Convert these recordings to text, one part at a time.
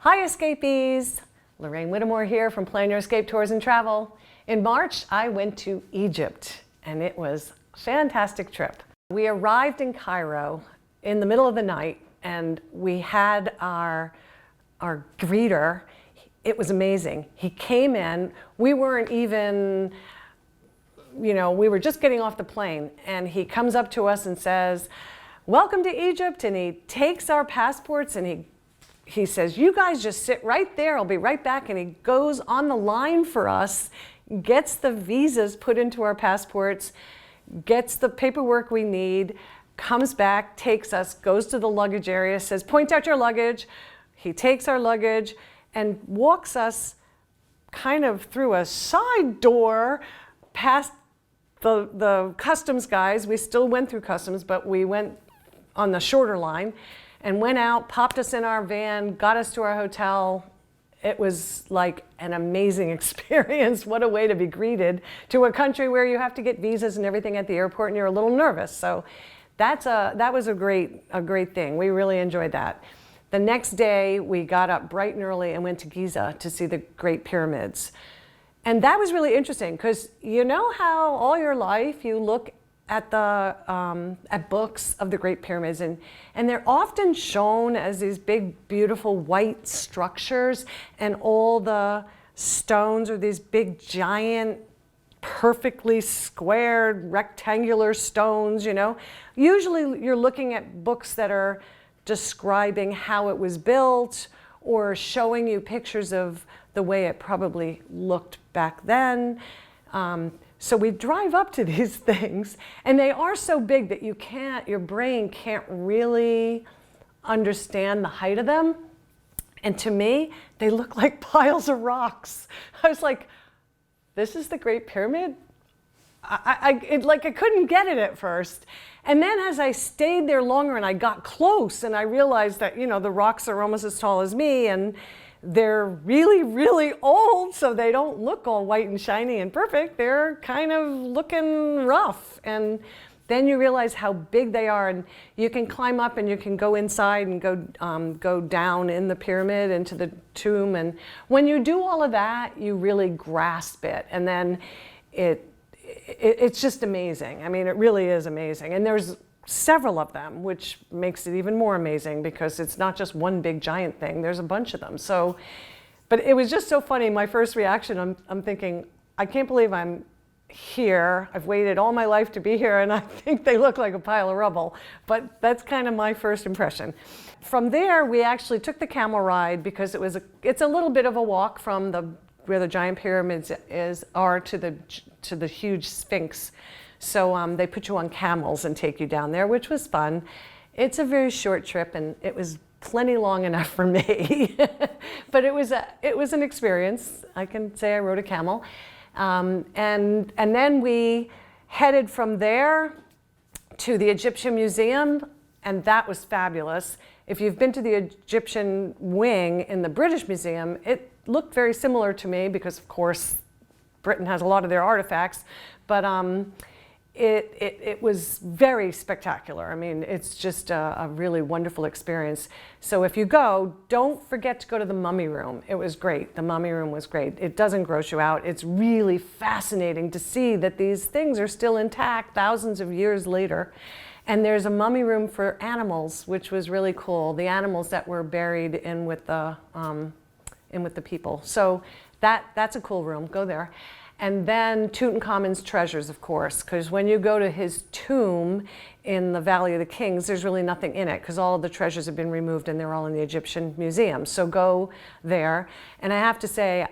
Hi escapees! Lorraine Whittemore here from PlanUrEscape Tours and Travel. In March, I went to Egypt and it was a fantastic trip. We arrived in Cairo in the middle of the night and we had our greeter. It was amazing. He came in, we weren't even, we were just getting off the plane and he comes up to us and says, "Welcome to Egypt," and he takes our passports and he says, "You guys just sit right there, I'll be right back," and he goes on the line for us, gets the visas put into our passports, gets the paperwork we need, comes back, takes us, goes to the luggage area, says, "Point out your luggage." He takes our luggage and walks us kind of through a side door past the customs guys. We still went through customs, but we went on the shorter line and went out, popped us in our van, got us to our hotel. It was like an amazing experience. What a way to be greeted to a country where you have to get visas and everything at the airport and you're a little nervous. So that was a great thing. We really enjoyed that. The next day we got up bright and early and went to Giza to see the Great Pyramids. And that was really interesting because you know how all your life you look at books of the Great Pyramids and they're often shown as these big beautiful white structures and all the stones are these big giant perfectly squared rectangular stones, Usually you're looking at books that are describing how it was built or showing you pictures of the way it probably looked back then. So we drive up to these things and they are so big that your brain can't really understand the height of them. And to me, they look like piles of rocks. I was like, this is the Great Pyramid? I couldn't get it at first. And then as I stayed there longer and I got close and I realized that, the rocks are almost as tall as me and they're really, really old, so they don't look all white and shiny and perfect. They're kind of looking rough. And then you realize how big they are, and you can climb up and you can go inside and go down in the pyramid into the tomb. And when you do all of that, you really grasp it. And then it's just amazing. I mean, it really is amazing. And there's several of them, which makes it even more amazing because it's not just one big giant thing. There's a bunch of them. So, but it was just so funny. My first reaction, I'm thinking, I can't believe I'm here. I've waited all my life to be here and I think they look like a pile of rubble. But that's kind of my first impression. From there, we actually took the camel ride because it's a little bit of a walk from where the giant pyramids are to the huge Sphinx. So they put you on camels and take you down there, which was fun. It's a very short trip and it was plenty long enough for me. But it was an experience. I can say I rode a camel. And then we headed from there to the Egyptian Museum, and that was fabulous. If you've been to the Egyptian wing in the British Museum, it looked very similar to me because, of course, Britain has a lot of their artifacts, but it was very spectacular. I mean, it's just a really wonderful experience. So if you go, don't forget to go to the mummy room. It was great. The mummy room was great. It doesn't gross you out. It's really fascinating to see that these things are still intact thousands of years later. And there's a mummy room for animals, which was really cool. The animals that were buried in with the people. So that's a cool room. Go there. And then Tutankhamun's treasures, of course, because when you go to his tomb in the Valley of the Kings, there's really nothing in it because all of the treasures have been removed and they're all in the Egyptian museum. So go there. And I have to say,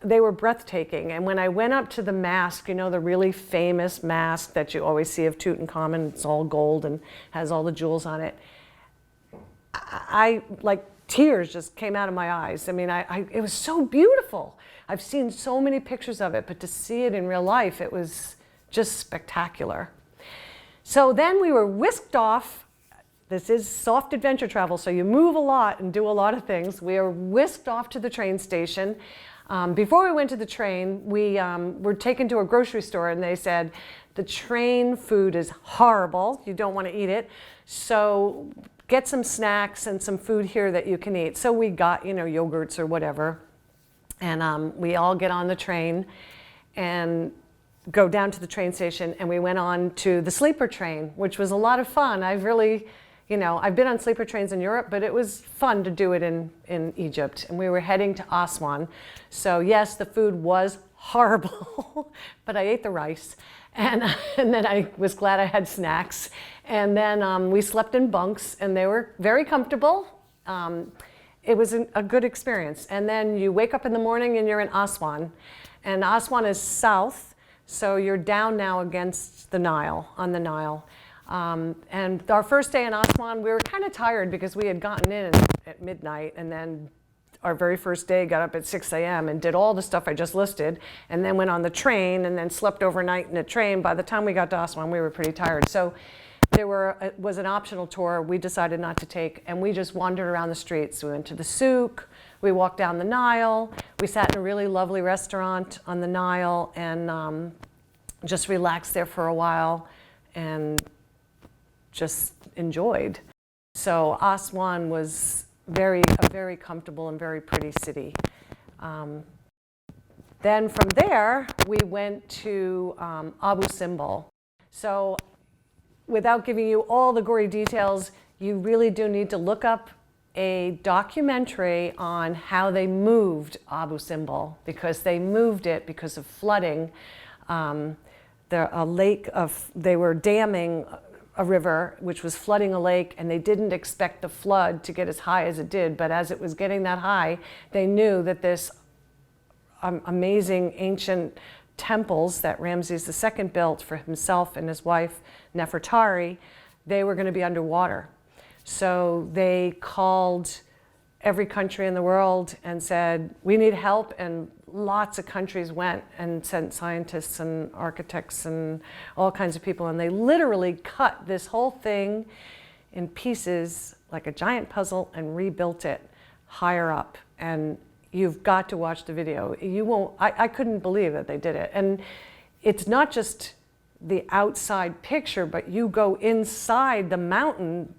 they were breathtaking. And when I went up to the mask, the really famous mask that you always see of Tutankhamun, it's all gold and has all the jewels on it, I like tears just came out of my eyes. I mean, it was so beautiful. I've seen so many pictures of it, but to see it in real life, it was just spectacular. So then we were whisked off. This is soft adventure travel, so you move a lot and do a lot of things. We were whisked off to the train station. Before we went to the train, we were taken to a grocery store and they said, the train food is horrible. You don't want to eat it. So get some snacks and some food here that you can eat. So we got, you know, yogurts or whatever. And we all get on the train and go down to the train station, and we went on to the sleeper train, which was a lot of fun. I've really, you know, I've been on sleeper trains in Europe, but it was fun to do it in Egypt. And we were heading to Aswan. So yes, the food was horrible, but I ate the rice. And then I was glad I had snacks. And then we slept in bunks, and they were very comfortable. It was a good experience. And then you wake up in the morning and you're in Aswan. And Aswan is south. So you're down now against the Nile, on the Nile. And our first day in Aswan, we were kind of tired because we had gotten in at midnight, and then our very first day got up at 6 a.m. and did all the stuff I just listed, and then went on the train and then slept overnight in a train. By the time we got to Aswan, we were pretty tired. So it was an optional tour we decided not to take, and we just wandered around the streets. We went to the souk, we walked down the Nile, we sat in a really lovely restaurant on the Nile and just relaxed there for a while and just enjoyed. So Aswan was a very comfortable and very pretty city. Then from there, we went to Abu Simbel. So without giving you all the gory details, you really do need to look up a documentary on how they moved Abu Simbel, because they moved it because of flooding. They were damming a river which was flooding a lake, and they didn't expect the flood to get as high as it did, but as it was getting that high, they knew that this amazing ancient temples that Ramses II built for himself and his wife Nefertari, they were going to be underwater. So they called every country in the world and said, we need help, and lots of countries went and sent scientists and architects and all kinds of people, and they literally cut this whole thing in pieces like a giant puzzle and rebuilt it higher up. And you've got to watch the video. You won't, I couldn't believe that they did it. And it's not just the outside picture, but you go inside the mountain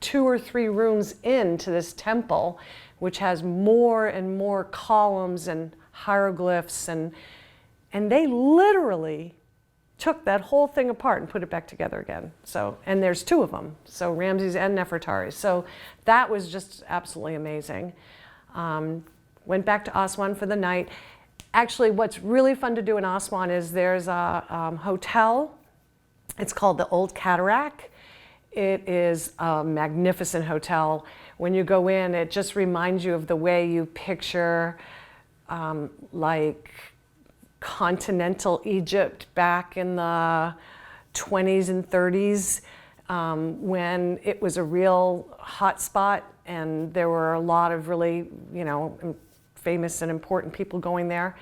2 or 3 rooms into this temple, which has more and more columns and hieroglyphs, and they literally took that whole thing apart and put it back together again. So, and there's 2 of them, so Ramses and Nefertari. So that was just absolutely amazing. Went back to Aswan for the night. Actually, what's really fun to do in Aswan is there's a hotel. It's called the Old Cataract. It is a magnificent hotel. When you go in, it just reminds you of the way you picture like continental Egypt back in the 20s and 30s, when it was a real hot spot and there were a lot of really, you know, famous and important people going there.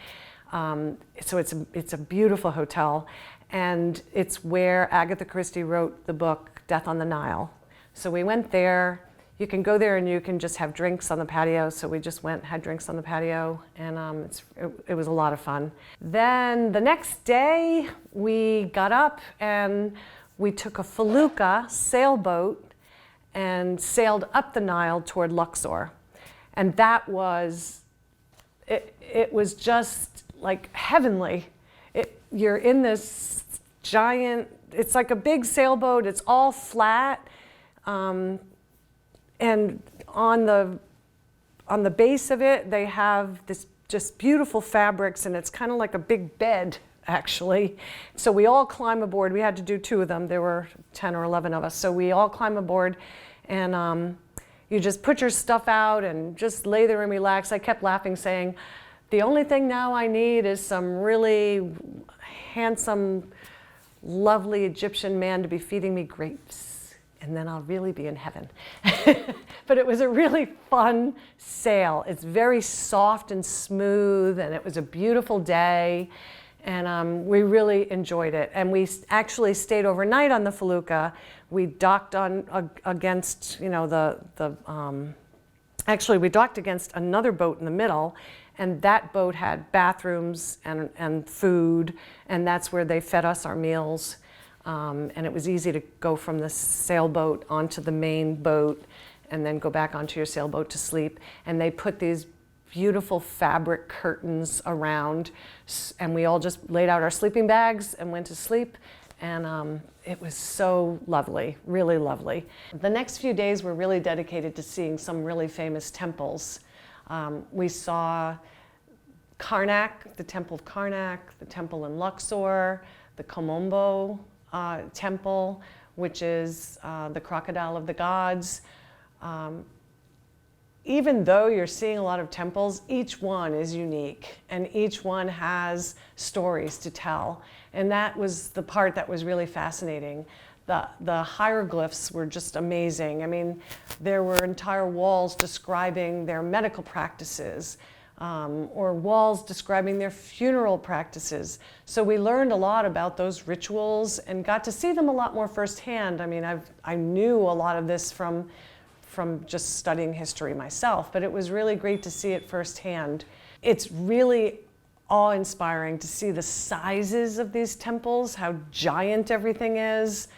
So it's a beautiful hotel, and it's where Agatha Christie wrote the book Death on the Nile. So we went there. You can go there and you can just have drinks on the patio. So we just went, had drinks on the patio, and it was a lot of fun. Then the next day we got up and we took a felucca sailboat and sailed up the Nile toward Luxor. And that was, it was just like heavenly. You're in this giant, it's like a big sailboat, it's all flat. And on the base of it, they have this just beautiful fabrics, and it's kind of like a big bed, actually. So we all climb aboard. We had to do 2 of them. There were 10 or 11 of us. So we all climb aboard, and you just put your stuff out and just lay there and relax. I kept laughing, saying, the only thing now I need is some really handsome, lovely Egyptian man to be feeding me grapes, and then I'll really be in heaven. But it was a really fun sail. It's very soft and smooth, and it was a beautiful day, and we really enjoyed it. And we actually stayed overnight on the felucca. We docked against, you know, actually we docked against another boat in the middle, and that boat had bathrooms and food, and that's where they fed us our meals. And it was easy to go from the sailboat onto the main boat and then go back onto your sailboat to sleep. And they put these beautiful fabric curtains around, and we all just laid out our sleeping bags and went to sleep. And it was so lovely, really lovely. The next few days were really dedicated to seeing some really famous temples. We saw Karnak, the Temple of Karnak, the temple in Luxor, the Komombo temple, which is the crocodile of the gods. Even though you're seeing a lot of temples, each one is unique and each one has stories to tell. And that was the part that was really fascinating. The hieroglyphs were just amazing. I mean, there were entire walls describing their medical practices, or walls describing their funeral practices. So we learned a lot about those rituals and got to see them a lot more firsthand. I mean, I knew a lot of this from just studying history myself, but it was really great to see it firsthand. It's really awe-inspiring to see the sizes of these temples, how giant everything is,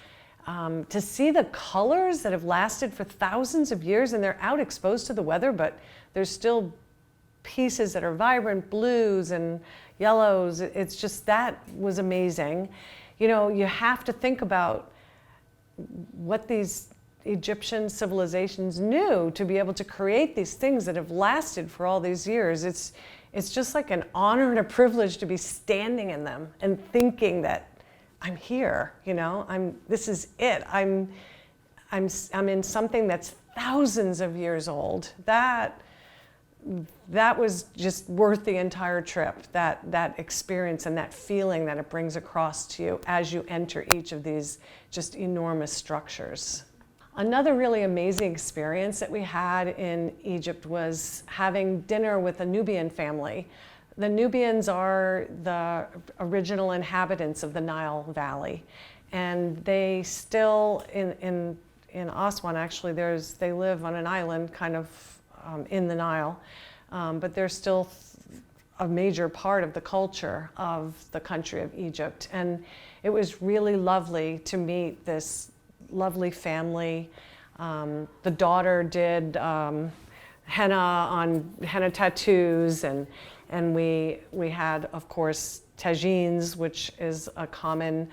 to see the colors that have lasted for thousands of years, and they're out exposed to the weather, but there's still pieces that are vibrant blues and yellows. It's just, that was amazing. You know, you have to think about what these Egyptian civilizations knew to be able to create these things that have lasted for all these years. It's just like an honor and a privilege to be standing in them and thinking that I'm here, you know, this is it. I'm in something that's thousands of years old. That was just worth the entire trip, that experience and that feeling that it brings across to you as you enter each of these just enormous structures. Another really amazing experience that we had in Egypt was having dinner with a Nubian family. The Nubians are the original inhabitants of the Nile Valley, and they still, in Aswan actually, they live on an island kind of in the Nile, but they're still a major part of the culture of the country of Egypt. And it was really lovely to meet this lovely family. The daughter did henna tattoos, and we had, of course, tagines, which is a common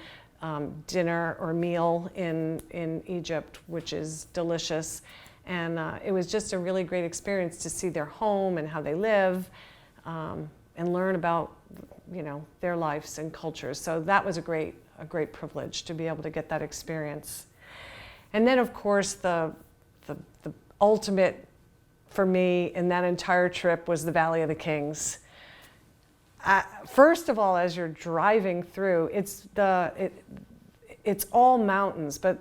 dinner or meal in Egypt, which is delicious. And it was just a really great experience to see their home and how they live, and learn about, you know, their lives and cultures. So that was a great privilege to be able to get that experience. And then, of course, the ultimate for me in that entire trip was the Valley of the Kings. First of all, as you're driving through, it's all mountains, but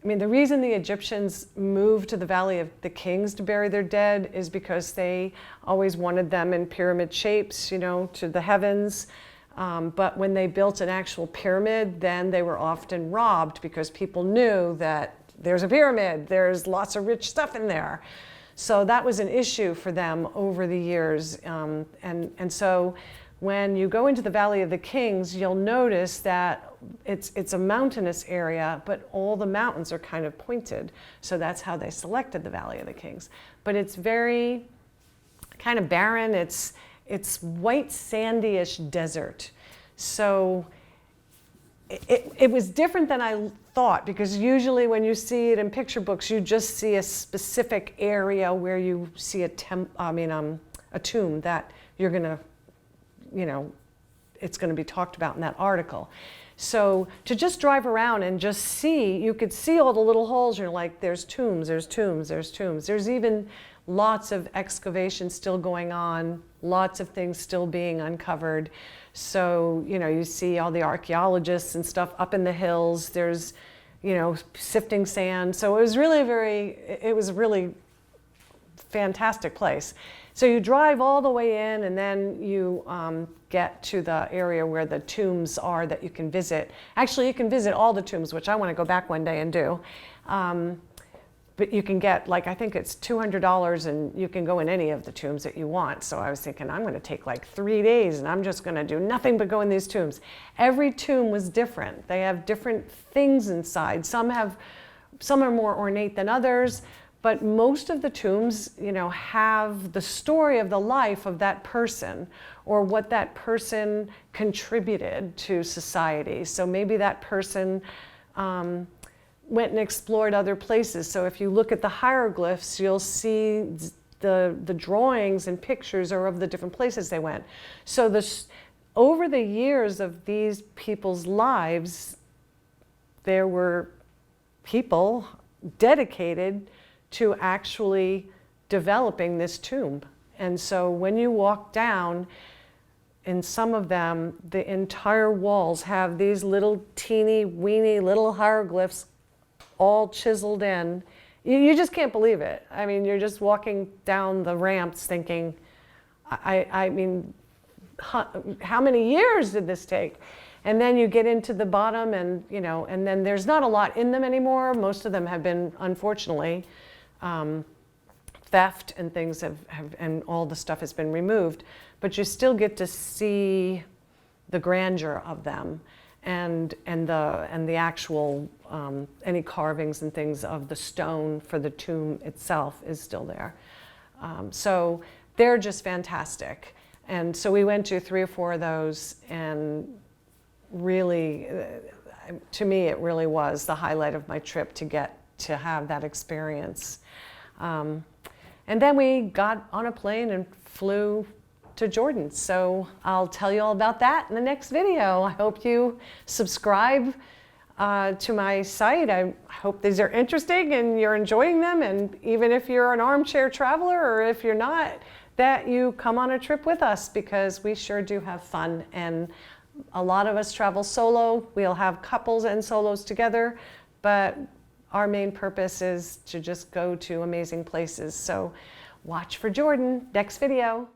I mean, the reason the Egyptians moved to the Valley of the Kings to bury their dead is because they always wanted them in pyramid shapes, you know, to the heavens. But when they built an actual pyramid, then they were often robbed because people knew that there's a pyramid, there's lots of rich stuff in there. So that was an issue for them over the years. And so when you go into the Valley of the Kings, you'll notice that it's a mountainous area, but all the mountains are kind of pointed. So that's how they selected the Valley of the Kings. But it's very kind of barren. It's white sandy-ish desert. So it was different than I thought, because usually when you see it in picture books, you just see a specific area where you see a tomb that you're gonna, you know, it's gonna be talked about in that article. So to just drive around and just see, you could see all the little holes, you're like, there's tombs, there's tombs, there's tombs. There's even lots of excavation still going on, lots of things still being uncovered. So, you know, you see all the archaeologists and stuff up in the hills. There's, you know, sifting sand. So it was really it was a really fantastic place. So you drive all the way in, and then you get to the area where the tombs are that you can visit. Actually, you can visit all the tombs, which I want to go back one day and do. but you can get, like, I think it's $200 and you can go in any of the tombs that you want. So I was thinking, I'm going to take like 3 days and I'm just going to do nothing but go in these tombs. Every tomb was different. They have different things inside. Some are more ornate than others, but most of the tombs, you know, have the story of the life of that person or what that person contributed to society. So maybe that person went and explored other places. So if you look at the hieroglyphs, you'll see the drawings and pictures are of the different places they went. So over the years of these people's lives, there were people dedicated to actually developing this tomb. And so when you walk down, in some of them, the entire walls have these little teeny weeny little hieroglyphs all chiseled in. You just can't believe it. I mean, you're just walking down the ramps thinking, I mean, how many years did this take? And then you get into the bottom and, you know, and then there's not a lot in them anymore. Most of them have been, unfortunately, theft and things and all the stuff has been removed. But you still get to see the grandeur of them. And the actual, any carvings and things of the stone for the tomb itself is still there. So they're just fantastic. And so we went to 3 or 4 of those, and really, to me, it really was the highlight of my trip to get to have that experience. And then we got on a plane and flew to Jordan. So I'll tell you all about that in the next video. I hope you subscribe to my site. I hope these are interesting and you're enjoying them. And even if you're an armchair traveler or if you're not, that you come on a trip with us, because we sure do have fun. And a lot of us travel solo. We'll have couples and solos together, but our main purpose is to just go to amazing places. So watch for Jordan, next video.